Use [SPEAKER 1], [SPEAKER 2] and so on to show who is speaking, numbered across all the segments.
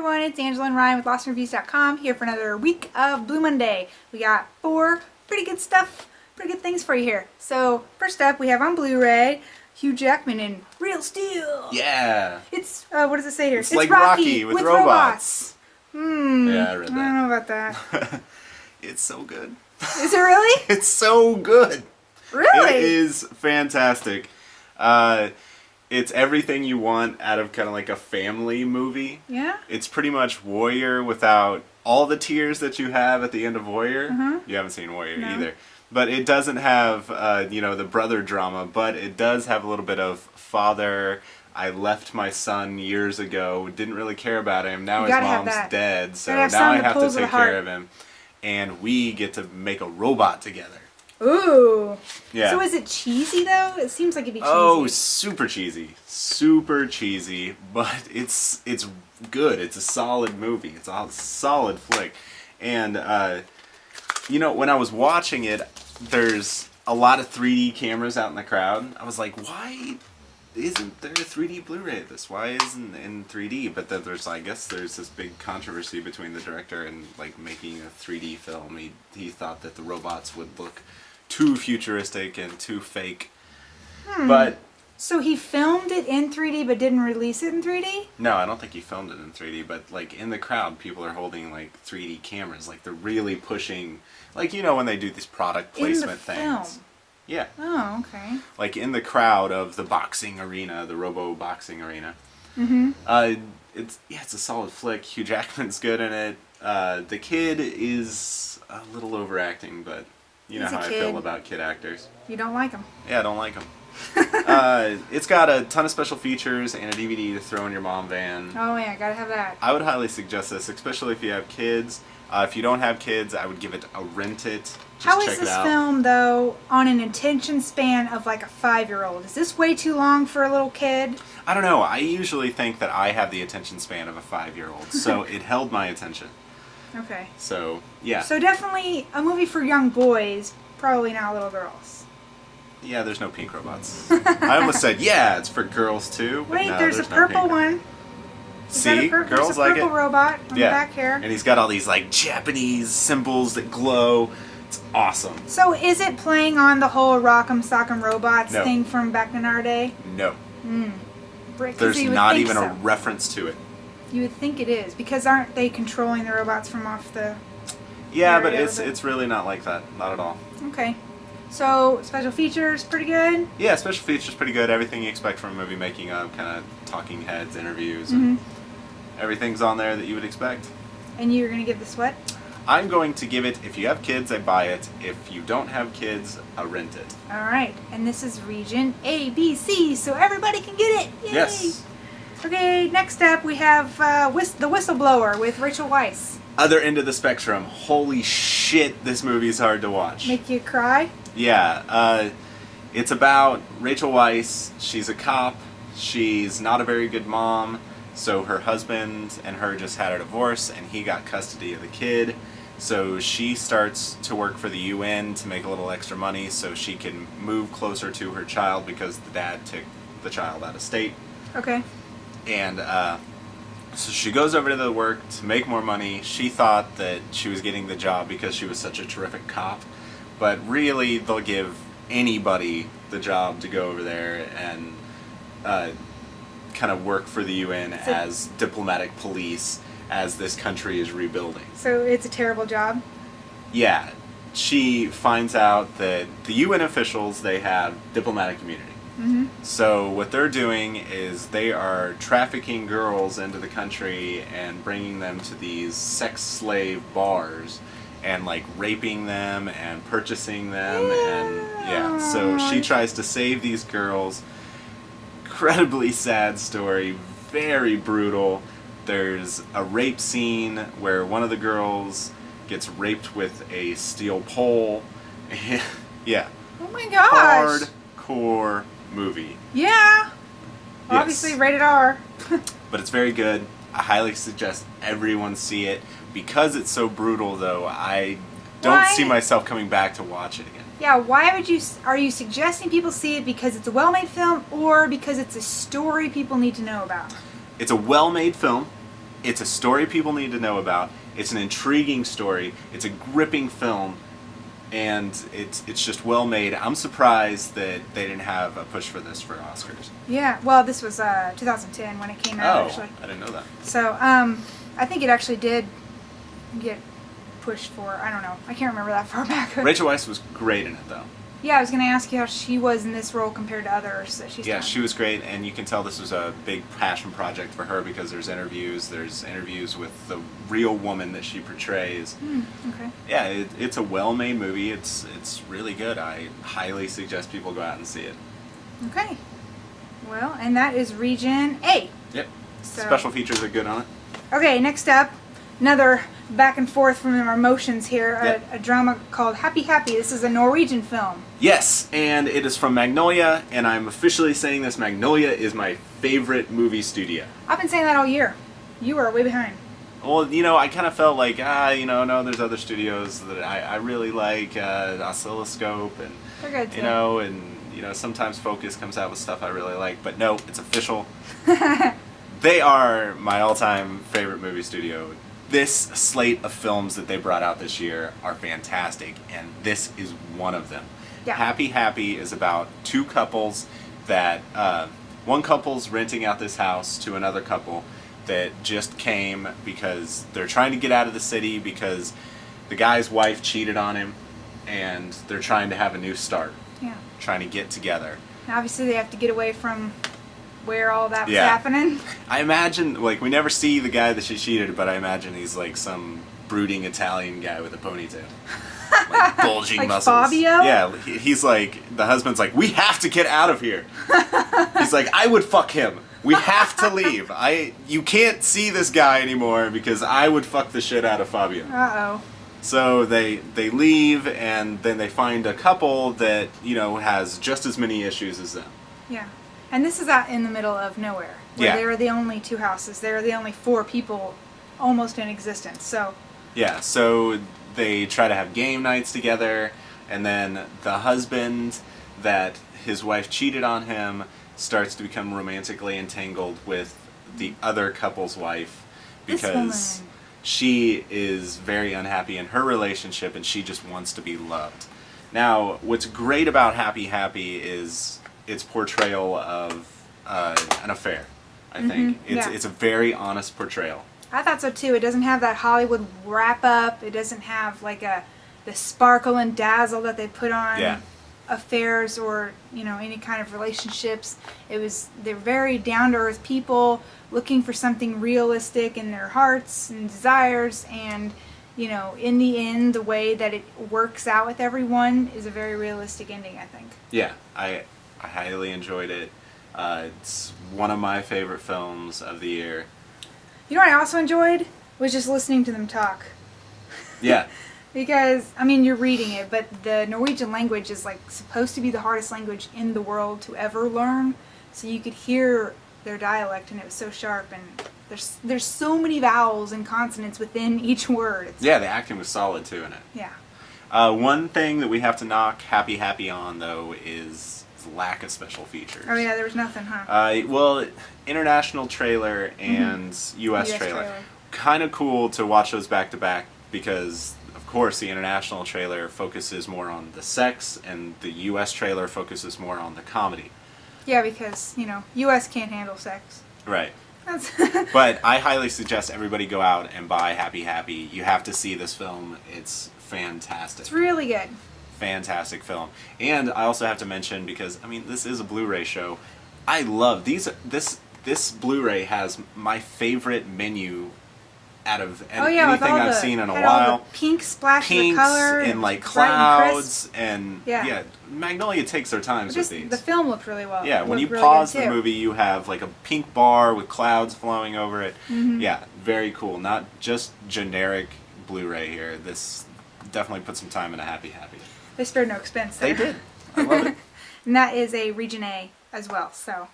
[SPEAKER 1] everyone, it's Angela and Ryan with LostReviews.com here for another week of Blue Monday. We got 4 pretty good things for you here. So first up we have on Blu-ray Hugh Jackman in Real Steel.
[SPEAKER 2] Yeah.
[SPEAKER 1] It's, what does it say here?
[SPEAKER 2] It's like Rocky with robots. Yeah, I read that.
[SPEAKER 1] I don't know about that.
[SPEAKER 2] It's so good.
[SPEAKER 1] Is it really?
[SPEAKER 2] It's so good.
[SPEAKER 1] Really?
[SPEAKER 2] It is fantastic. It's everything you want out of kind of like a family movie.
[SPEAKER 1] Yeah?
[SPEAKER 2] It's pretty much Warrior without all the tears that you have at the end of Warrior. You haven't seen Warrior either. But it doesn't have, the brother drama, but it does have a little bit of father, I left my son years ago, didn't really care about him, now his mom's dead, so now I have to take care of him. And we get to make a robot together.
[SPEAKER 1] Ooh.
[SPEAKER 2] Yeah.
[SPEAKER 1] So is it cheesy though? It seems like it'd be cheesy.
[SPEAKER 2] Oh, super cheesy. Super cheesy, but it's good. It's a solid movie. It's a solid flick. And, when I was watching it, there's a lot of 3D cameras out in the crowd. I was like, why isn't there a 3D Blu-ray of this? Why isn't it in 3D? But then I guess there's this big controversy between the director and like making a 3D film. He thought that the robots would look too futuristic and too fake. But
[SPEAKER 1] so he filmed it in 3D but didn't release it in 3D?
[SPEAKER 2] No, I don't think he filmed it in 3D, but like in the crowd people are holding like 3D cameras, like they're really pushing, like when they do these product placement things.
[SPEAKER 1] Film.
[SPEAKER 2] Yeah.
[SPEAKER 1] Oh, okay.
[SPEAKER 2] Like in the crowd of the boxing arena, the robo boxing arena. It's a solid flick. Hugh Jackman's good in it. The kid is a little overacting, but you know how I feel about kid actors.
[SPEAKER 1] You don't like him?
[SPEAKER 2] Yeah, I don't like him. It's got a ton of special features and a DVD to throw in your mom van.
[SPEAKER 1] Oh yeah, gotta have that.
[SPEAKER 2] I would highly suggest this, especially if you have kids. If you don't have kids, I would give it a rent it.
[SPEAKER 1] How is this film, though, on an attention span of like a 5-year-old? Is this way too long for a little kid?
[SPEAKER 2] I don't know. I usually think that I have the attention span of a 5-year-old, so it held my attention.
[SPEAKER 1] Okay.
[SPEAKER 2] So, yeah.
[SPEAKER 1] So definitely a movie for young boys, probably not little girls.
[SPEAKER 2] Yeah, there's no pink robots. I almost said, yeah, it's for girls too. But
[SPEAKER 1] wait,
[SPEAKER 2] no,
[SPEAKER 1] there's a purple one.
[SPEAKER 2] See? Girls like it.
[SPEAKER 1] There's a purple robot on the back here.
[SPEAKER 2] And he's got all these like Japanese symbols that glow. It's awesome.
[SPEAKER 1] So is it playing on the whole Rock'em Sock'em Robots thing from back in our day?
[SPEAKER 2] No. There's not even a reference to it.
[SPEAKER 1] You would think it is, because aren't they controlling the robots from off the...
[SPEAKER 2] Yeah, but it's really not like that. Not at all.
[SPEAKER 1] Okay. So, special features, pretty good?
[SPEAKER 2] Yeah, special features pretty good. Everything you expect from a movie making of, kind of talking heads, interviews, and everything's on there that you would expect.
[SPEAKER 1] And you're going to give this what?
[SPEAKER 2] I'm going to give it, if you have kids, I buy it. If you don't have kids, I rent it.
[SPEAKER 1] Alright, and this is region A, B, C, so everybody can get it! Yay!
[SPEAKER 2] Yes.
[SPEAKER 1] Okay, next up we have The Whistleblower with Rachel Weisz.
[SPEAKER 2] Other end of the spectrum. Holy shit, this movie is hard to watch.
[SPEAKER 1] Make you cry?
[SPEAKER 2] Yeah, it's about Rachel Weisz. She's a cop. She's not a very good mom, so her husband and her just had a divorce, and he got custody of the kid. So she starts to work for the UN to make a little extra money so she can move closer to her child because the dad took the child out of state.
[SPEAKER 1] Okay.
[SPEAKER 2] And so she goes over to the work to make more money. She thought that she was getting the job because she was such a terrific cop. But really, they'll give anybody the job to go over there and kind of work for the UN as diplomatic police as this country is rebuilding.
[SPEAKER 1] So it's a terrible job?
[SPEAKER 2] Yeah. She finds out that the UN officials, they have diplomatic immunity. So what they're doing is they are trafficking girls into the country and bringing them to these sex slave bars and like raping them and purchasing them and so she tries to save these girls. Incredibly sad story, very brutal. There's a rape scene where one of the girls gets raped with a steel pole. Yeah.
[SPEAKER 1] Oh my gosh.
[SPEAKER 2] Hardcore movie.
[SPEAKER 1] Yeah.
[SPEAKER 2] Yes.
[SPEAKER 1] Obviously rated R.
[SPEAKER 2] But it's very good. I highly suggest everyone see it. Because it's so brutal, though, I don't see myself coming back to watch it again.
[SPEAKER 1] Yeah, why would you... Are you suggesting people see it because it's a well-made film or because it's a story people need to know about?
[SPEAKER 2] It's a well-made film, It's a story people need to know about. It's an intriguing story. It's a gripping film, and it's just well made. I'm surprised that they didn't have a push for this for Oscars.
[SPEAKER 1] Yeah, well, this was 2010 when it came out, actually.
[SPEAKER 2] I didn't know that.
[SPEAKER 1] So, I think it actually did get pushed for, I don't know. I can't remember that far back.
[SPEAKER 2] Rachel Weisz was great in it, though.
[SPEAKER 1] Yeah, I was going to ask you how she was in this role compared to others that she's done.
[SPEAKER 2] She was great, and you can tell this was a big passion project for her because there's interviews with the real woman that she portrays.
[SPEAKER 1] Okay.
[SPEAKER 2] Yeah, it's a well-made movie. It's really good. I highly suggest people go out and see it.
[SPEAKER 1] Okay. Well, and that is Region A.
[SPEAKER 2] Yep.
[SPEAKER 1] So,
[SPEAKER 2] special features are good on it.
[SPEAKER 1] Okay, next up, another back and forth from our emotions here,
[SPEAKER 2] Yep.
[SPEAKER 1] a drama called Happy Happy. This is a Norwegian film.
[SPEAKER 2] Yes, and it is from Magnolia, and I'm officially saying this. Magnolia is my favorite movie studio.
[SPEAKER 1] I've been saying that all year. You are way behind.
[SPEAKER 2] Well, I kind of felt like, no, there's other studios that I really like, Oscilloscope, and,
[SPEAKER 1] They're good too.
[SPEAKER 2] and sometimes Focus comes out with stuff I really like, but no, it's official. They are my all-time favorite movie studio. This slate of films that they brought out this year are fantastic, and this is one of them.
[SPEAKER 1] Yeah.
[SPEAKER 2] Happy Happy is about two couples that, one couple's renting out this house to another couple that just came because they're trying to get out of the city because the guy's wife cheated on him, and they're trying to have a new start.
[SPEAKER 1] Yeah.
[SPEAKER 2] Trying to get together.
[SPEAKER 1] Now, obviously, they have to get away from where all that was happening.
[SPEAKER 2] I imagine, we never see the guy that she cheated, but I imagine he's like some brooding Italian guy with a ponytail. Like bulging
[SPEAKER 1] like
[SPEAKER 2] muscles.
[SPEAKER 1] Fabio?
[SPEAKER 2] Yeah, he's like, the husband's like, we have to get out of here. He's like, I would fuck him. We have to leave. You can't see this guy anymore because I would fuck the shit out of Fabio.
[SPEAKER 1] Uh-oh.
[SPEAKER 2] So they leave, and then they find a couple that, has just as many issues as them.
[SPEAKER 1] Yeah. And this is out in the middle of nowhere. Where
[SPEAKER 2] Yeah.
[SPEAKER 1] There are the only two houses. There are the only 4 people almost in existence. So.
[SPEAKER 2] Yeah, so they try to have game nights together, and then the husband that his wife cheated on him starts to become romantically entangled with the other couple's wife because she is very unhappy in her relationship and she just wants to be loved. Now, what's great about Happy Happy is its portrayal of an affair, I think. It's a very honest portrayal.
[SPEAKER 1] I thought so too. It doesn't have that Hollywood wrap up. It doesn't have like the sparkle and dazzle that they put on affairs or any kind of relationships. They're very down to earth people looking for something realistic in their hearts and desires, and in the end, the way that it works out with everyone is a very realistic ending, I think.
[SPEAKER 2] Yeah, I highly enjoyed it. It's one of my favorite films of the year.
[SPEAKER 1] You know what I also enjoyed? Was just listening to them talk.
[SPEAKER 2] Yeah.
[SPEAKER 1] Because, you're reading it, but the Norwegian language is supposed to be the hardest language in the world to ever learn. So you could hear their dialect, and it was so sharp, and there's so many vowels and consonants within each word.
[SPEAKER 2] Yeah, the acting was solid too in it.
[SPEAKER 1] Yeah.
[SPEAKER 2] One thing that we have to knock Happy Happy on, though, is lack of special features.
[SPEAKER 1] Oh yeah, there was nothing, huh?
[SPEAKER 2] Well, international trailer and US trailer. Kind of cool to watch those back to back because, of course, the international trailer focuses more on the sex and the US trailer focuses more on the comedy.
[SPEAKER 1] Yeah, because, US can't handle sex.
[SPEAKER 2] Right. But I highly suggest everybody go out and buy Happy Happy. You have to see this film. It's fantastic.
[SPEAKER 1] It's really good.
[SPEAKER 2] Fantastic film. And I also have to mention, because this is a Blu-ray show, I love this Blu-ray has my favorite menu out of anything I've seen in a while.
[SPEAKER 1] All the pink splashes
[SPEAKER 2] Pinks
[SPEAKER 1] of color
[SPEAKER 2] and
[SPEAKER 1] bright
[SPEAKER 2] clouds
[SPEAKER 1] and
[SPEAKER 2] yeah, Magnolia takes their times with these.
[SPEAKER 1] The film looked really well.
[SPEAKER 2] Yeah, when you pause the movie, you have a pink bar with clouds flowing over it. Yeah, very cool. Not just generic Blu-ray here. This definitely put some time into Happy Happy.
[SPEAKER 1] They spared no expense there.
[SPEAKER 2] They did. I love it.
[SPEAKER 1] And that is a Region A as well. So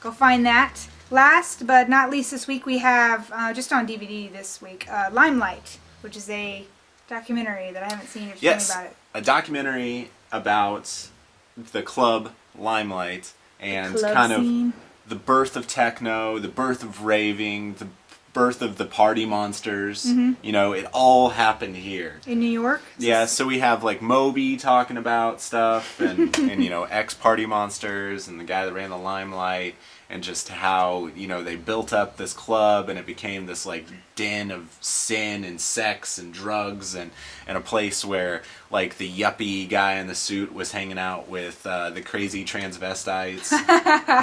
[SPEAKER 1] go find that. Last but not least this week we have, just on DVD this week, Limelight, which is a documentary that I haven't seen. Tell me about it.
[SPEAKER 2] A documentary about the club Limelight and
[SPEAKER 1] club
[SPEAKER 2] kind
[SPEAKER 1] scene.
[SPEAKER 2] of the birth of techno, the birth of raving, the birth of the party monsters.
[SPEAKER 1] Mm-hmm.
[SPEAKER 2] You know, it all happened here.
[SPEAKER 1] In New York?
[SPEAKER 2] Yeah, so we have like Moby talking about stuff and you know, ex-party monsters and the guy that ran the Limelight and just how, you know, they built up this club and it became this like den of sin and sex and drugs and a place where like the yuppie guy in the suit was hanging out with the crazy transvestites,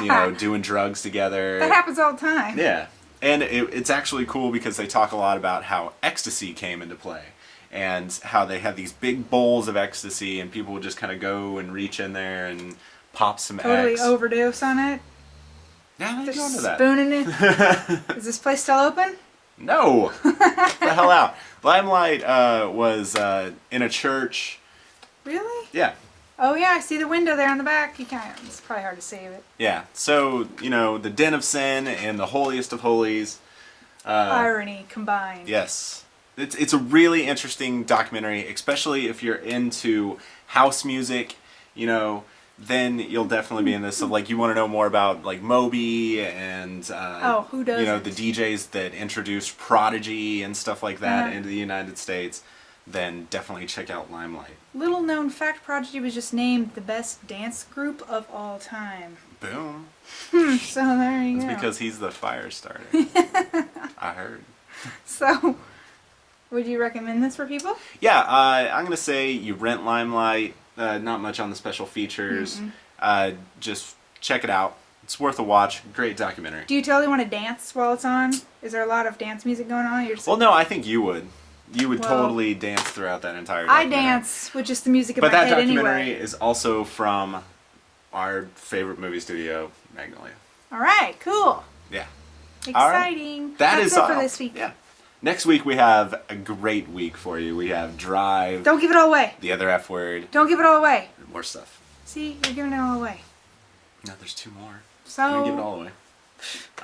[SPEAKER 2] you know, doing drugs together.
[SPEAKER 1] That happens all the time.
[SPEAKER 2] Yeah. And it's actually cool because they talk a lot about how ecstasy came into play and how they had these big bowls of ecstasy and people would just kind of go and reach in there and pop some
[SPEAKER 1] Totally
[SPEAKER 2] X.
[SPEAKER 1] overdose on it.
[SPEAKER 2] Yeah, they go
[SPEAKER 1] Just
[SPEAKER 2] into that.
[SPEAKER 1] spooning it. Is this place still open?
[SPEAKER 2] No! Get the hell out. Limelight was in a church.
[SPEAKER 1] Really?
[SPEAKER 2] Yeah.
[SPEAKER 1] Oh yeah, I see the window there on the back. It's probably hard to save it.
[SPEAKER 2] Yeah. So, you know, the Den of Sin and the Holiest of Holies.
[SPEAKER 1] Irony combined.
[SPEAKER 2] Yes. It's a really interesting documentary, especially if you're into house music, you know, then you'll definitely be in this. So, like, you want to know more about, like, Moby and,
[SPEAKER 1] who doesn't?
[SPEAKER 2] you know, the DJs that introduced Prodigy and stuff like that
[SPEAKER 1] Uh-huh.
[SPEAKER 2] into the United States, then definitely check out Limelight.
[SPEAKER 1] Little known fact, Prodigy was just named the best dance group of all time.
[SPEAKER 2] Boom.
[SPEAKER 1] So there you
[SPEAKER 2] It's
[SPEAKER 1] go.
[SPEAKER 2] because he's the fire starter. I heard.
[SPEAKER 1] So, would you recommend this for people?
[SPEAKER 2] Yeah, I'm going to say you rent Limelight. Not much on the special features. Just check it out. It's worth a watch. Great documentary.
[SPEAKER 1] Do you totally want to dance while it's on? Is there a lot of dance music going on? You're just
[SPEAKER 2] Well, no, I think you would. You would
[SPEAKER 1] Well,
[SPEAKER 2] totally dance throughout that entire
[SPEAKER 1] I
[SPEAKER 2] documentary.
[SPEAKER 1] dance with just the music in
[SPEAKER 2] But
[SPEAKER 1] my
[SPEAKER 2] that
[SPEAKER 1] head
[SPEAKER 2] documentary
[SPEAKER 1] anyway.
[SPEAKER 2] is also from our favorite movie studio, Magnolia.
[SPEAKER 1] All right, cool.
[SPEAKER 2] Yeah.
[SPEAKER 1] Exciting.
[SPEAKER 2] That
[SPEAKER 1] That's
[SPEAKER 2] is
[SPEAKER 1] it
[SPEAKER 2] all
[SPEAKER 1] for this week.
[SPEAKER 2] Yeah. Next week we have a great week for you. We have Drive,
[SPEAKER 1] Don't give it all away.
[SPEAKER 2] The Other F Word,
[SPEAKER 1] Don't give it all away.
[SPEAKER 2] and more stuff.
[SPEAKER 1] See, you're giving it all away.
[SPEAKER 2] No, there's two more.
[SPEAKER 1] So.
[SPEAKER 2] I'm gonna give it all away.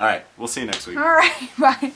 [SPEAKER 2] All right, we'll see you next week.
[SPEAKER 1] All right, bye.